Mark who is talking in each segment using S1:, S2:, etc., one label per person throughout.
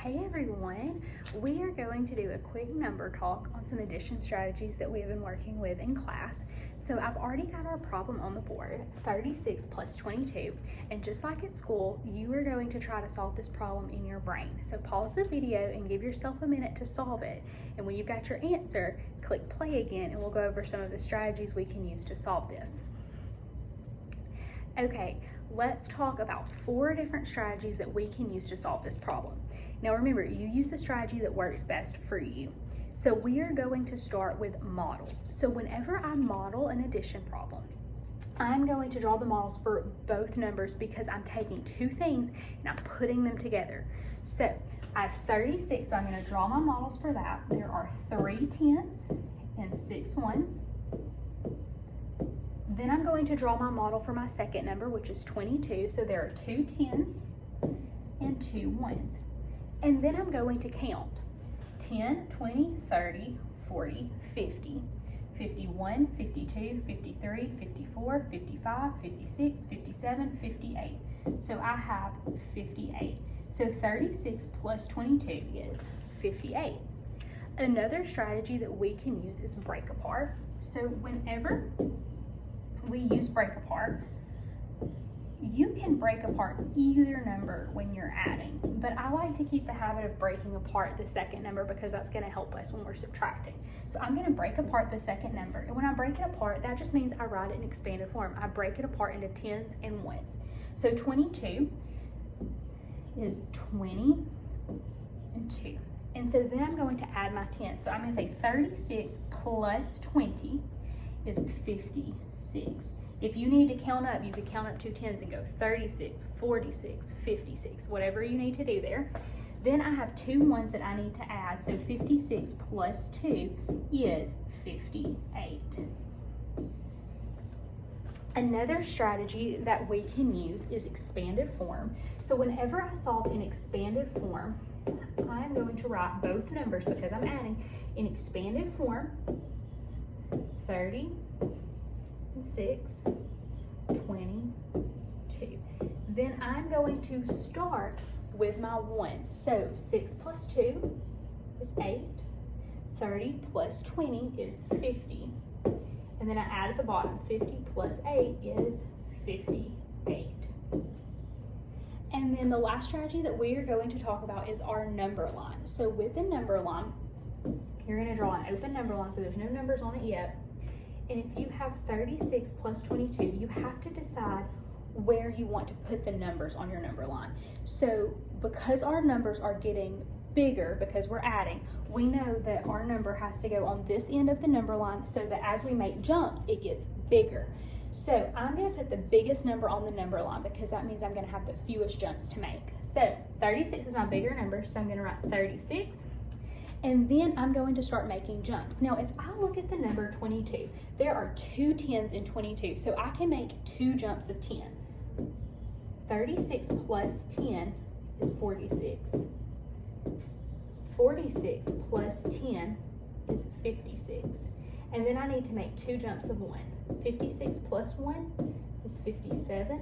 S1: Hey everyone, we are going to do a quick number talk on some addition strategies that we've been working with in class. So I've already got our problem on the board, 36 plus 22, and just like at school, you are going to try to solve this problem in your brain. So pause the video and give yourself a minute to solve it, and when you've got your answer, click play again and we'll go over some of the strategies we can use to solve this. Okay, let's talk about 4 different strategies that we can use to solve this problem. Now remember, you use the strategy that works best for you. So we are going to start with models. So whenever I model an addition problem, I'm going to draw the models for both numbers because I'm taking 2 things and I'm putting them together. So I have 36, so I'm going to draw my models for that. There are 3 10s and 6 1s. Then I'm going to draw my model for my second number, which is 22. So there are 2 10s and 2 1s. And then I'm going to count 10, 20, 30, 40, 50, 51, 52, 53, 54, 55, 56, 57, 58. So I have 58. So 36 plus 22 is 58. Another strategy that we can use is break apart. So whenever we use break apart, you can break apart either number when you're adding, but I like to keep the habit of breaking apart the second number because that's going to help us when we're subtracting. So I'm going to break apart the second number, and when I break it apart, that just means I write it in expanded form. I break it apart into 10s and 1s. So 22 is 20 and 2. And so then I'm going to add my 10. So I'm going to say 36 plus 20 is 56. If you need to count up, you could count up 2 10s and go 36, 46, 56, whatever you need to do there. Then I have 2 1s that I need to add, so 56 plus 2 is 58. Another strategy that we can use is expanded form. So whenever I solve in expanded form, I am going to write both numbers because I'm adding in expanded form 30, 6, 22. Then I'm going to start with my 1s. So 6 plus 2 is 8. 30 plus 20 is 50. And then I add at the bottom, 50 plus 8 is 58. And then the last strategy that we are going to talk about is our number line. So with the number line, you're going to draw an open number line, so there's no numbers on it yet. And if you have 36 plus 22, you have to decide where you want to put the numbers on your number line. So because our numbers are getting bigger because we're adding, we know that our number has to go on this end of the number line so that as we make jumps, it gets bigger. So I'm going to put the biggest number on the number line because that means I'm going to have the fewest jumps to make. So 36 is my bigger number, so I'm going to write 36. And then I'm going to start making jumps. Now, if I look at the number 22, there are 2 10s in 22, so I can make 2 jumps of 10. 36 plus 10 is 46. 46 plus 10 is 56. And then I need to make 2 jumps of 1. 56 plus 1 is 57,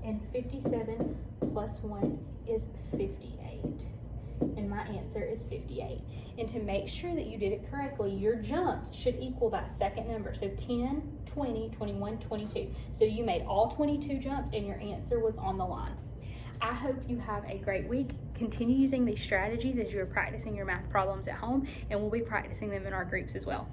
S1: and 57 plus 1 is 58. And my answer is 58. And to make sure that you did it correctly, your jumps should equal that second number. So 10, 20, 21, 22. So you made all 22 jumps and your answer was on the line. I hope you have a great week. Continue using these strategies as you're practicing your math problems at home, and we'll be practicing them in our groups as well.